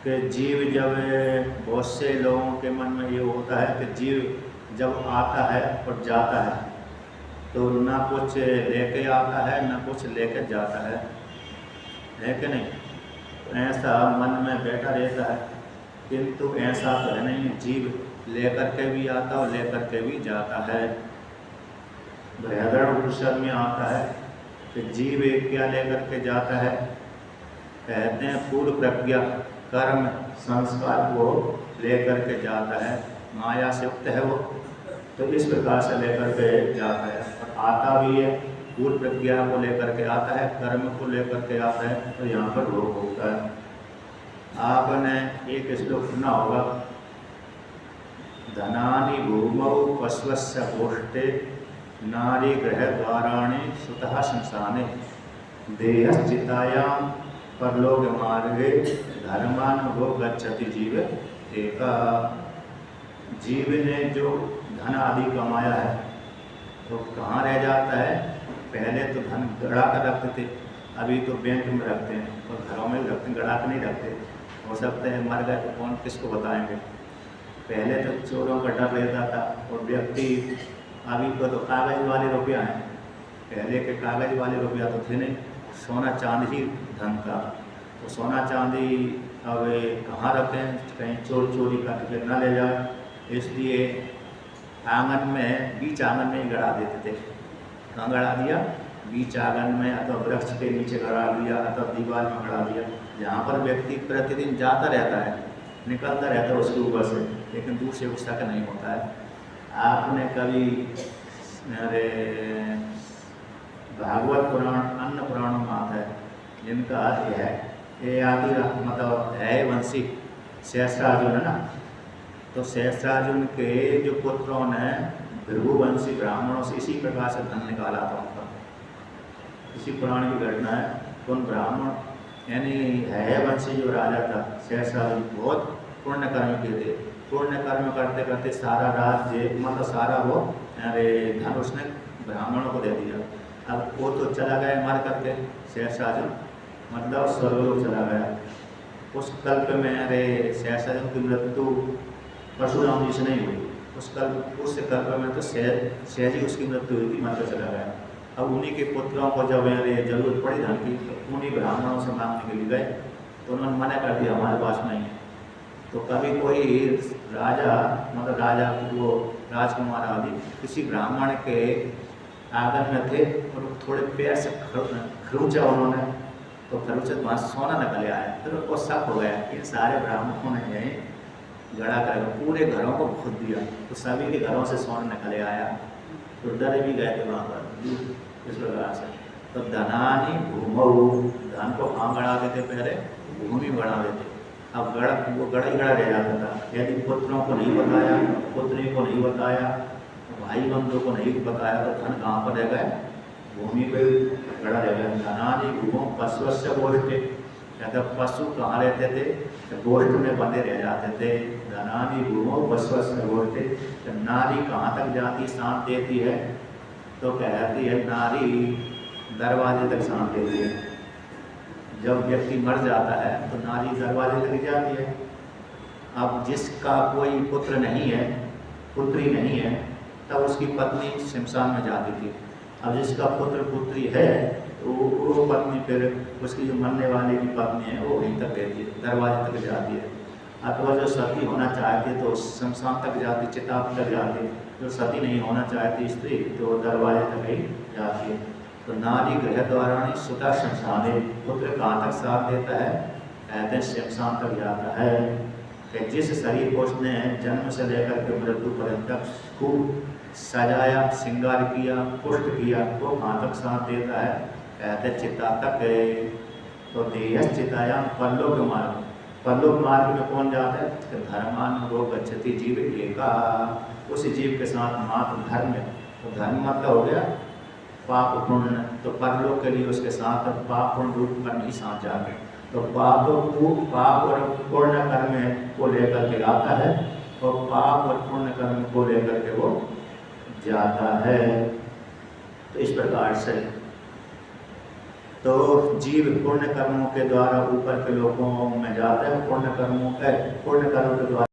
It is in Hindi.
कि जीव जब बहुत से लोगों के मन में ये होता है कि जीव जब आता है और जाता है तो ना कुछ लेके आता है ना कुछ लेके जाता है कि नहीं? तो ऐसा मन में बैठा रहता है, किंतु ऐसा तो है नहीं। जीव लेकर के भी आता और लेकर के भी जाता है। बृहदारण्यक उपनिषद में आता है कि जीव क्या लेकर के जाता है? कहते हैं पूर्व प्रज्ञा कर्म संस्कार को लेकर के जाता है। माया से युक्त है वो, तो इस प्रकार से लेकर के जाता है और आता भी है। पूर्व प्रज्ञा को लेकर के आता है, कर्म को लेकर के आता है, तो यहाँ पर भोग होता है। आपने एक श्लोक सुना होगा, धनानि भूमौ पश्वस्य गोष्ठे नारी गृह द्वाराणि सुतः श्मशाने देहश्चितायां परलोक मार्गे धर्मान वो गच्छति जीव एका। जीव ने जो धन आदि कमाया है तो कहाँ रह जाता है? पहले तो धन गड़ा कर रखते थे, अभी तो बैंक में रखते हैं और घरों में रखते, गड़ा कर नहीं रखते। हो सकता है मर गए तो कौन किसको बताएंगे। पहले तो चोरों का डर रहता था और व्यक्ति, अभी को तो कागज वाले रुपया हैं, पहले के कागज वाले रुपया तो थे नहीं, सोना चांदी ही धन था। तो सोना चांदी अब कहाँ रखें, कहीं चोर चोरी करके न ले जाए, इसलिए आंगन में, बीच आंगन में ही गड़ा देते थे। कहाँ गड़ा दिया? बीच आंगन में, अथवा वृक्ष के नीचे गड़ा दिया, अथवा दीवार में गड़ा दिया, जहाँ पर व्यक्ति प्रतिदिन जाता रहता है, निकलता रहता है उसके ऊपर से, लेकिन दूर से उसका नहीं होता है। आपने कभी मेरे भागवत पुराण, अन्न पुराणों में आता है, जिनका अर्थ है ये आदि मतलब है वंशी सहस्रार्जुन है ना, तो सहस्रार्जुन के जो पुत्रों ने भृगुवंशी ब्राह्मणों से इसी प्रकार से धन निकाला था उनका। इसी पुराण की घटना है। उन ब्राह्मण यानी है वंशी जो राजा था सहस्रार्जुन, बहुत पुण्य कर्म किए थे। पुण्य कर्म करते करते सारा राज्य मतलब सारा वो धन उसने ब्राह्मणों को दे दिया। अब वो तो चला गया मर करके, सहस्रार्जुन मतलब स्वर्गलोक चला गया। उस कल्प में सहस्रार्जुन की मृत्यु परशुराम जी से नहीं हुई, उस कल्प में तो सहज ही उसकी मृत्यु हुई थी, मरकर चला गया। अब उन्हीं के पुत्रों को जब जरूरत पड़ी धन की, तो उन्हीं ब्राह्मणों से मांगने के लिए गए, तो उन्होंने मना कर दिया हमारे पास नहीं है। तो कभी कोई राजा मतलब राजा वो राजकुमार आदि किसी ब्राह्मण के आंगन में थे और थोड़े पैर से खरूचा उन्होंने, तो खरूचे वहाँ सोना निकल आया। फिर उनको शक हो गया इन सारे ब्राह्मणों ने यहीं गड़ा कर पूरे घरों को खोद दिया, तो सभी के घरों से सोना निकल आया। तो डर भी गए थे वहाँ पर इस प्रकार से। तो धनानि भूमौ, धन को कहाँ गड़ा देते? पहले भूमि गड़ा देते। अब वो गड़ा ही गड़ा रह जाता था। यदि पुत्रों को नहीं बताया, पुत्री को नहीं बताया, भाई बंधु को नहीं बताया, तो धन कहाँ पर रह गए? भूमि पे गड़ा रह गया। धनानि भूमौ पशुस्य गोष्ठे, कहते पशु कहाँ रहते थे? गोष्ठ में बंधे रह जाते थे। धनानि भूमौ पशुस्य गोष्ठे, नारी कहाँ तक जाती साथ देती है? तो कहती है नारी दरवाजे तक साथ देती है। जब व्यक्ति मर जाता है तो नारी दरवाजे तक जाती है। अब जिसका कोई पुत्र नहीं है, पुत्री नहीं है, तब उसकी पत्नी शमशान में जाती थी। अब जिसका पुत्र पुत्री है तो वो पत्नी फिर उसकी जो मरने वाले की पत्नी है वो वहीं तक रहती है, दरवाजे तक जाती है। अथवा जो सती होना चाहती है तो शमशान तक जाती, चिता तक जाती। जो सती नहीं होना चाहती स्त्री तो दरवाजे तक ही जाती है। तो नारी गृह द्वाराणि सुतः श्मशाने, पुत्र कहाँ तक साथ देता है? कहते हैं शमशान तक जाता है। कि जिस शरीर को उसने जन्म से लेकर के मृत्यु पर्यंत खूब सजाया, श्रृंगार किया, पुष्ट किया, तो कहाँ तक साथ देता है? कहते चिता तक गए। तो देहश्चितायां परलोक मार्ग, परलोक मार्ग में कौन जाता है? धर्मान वो गच्छति जीव एका, उस जीव के साथ मात्र धर्म है। तो धर्म मतलब हो गया पाप पुण्य, तो परलोक के लिए उसके साथ पाप पुण्य रूप में नहीं साथ जाते। तो पाप और पुण्य कर्म को लेकर के आता है और पाप और पुण्य कर्म को लेकर के वो जाता है। तो इस प्रकार से तो जीव पुण्य कर्मों के द्वारा ऊपर के लोगों में जाते हैं, पुण्य कर्मों के द्वारा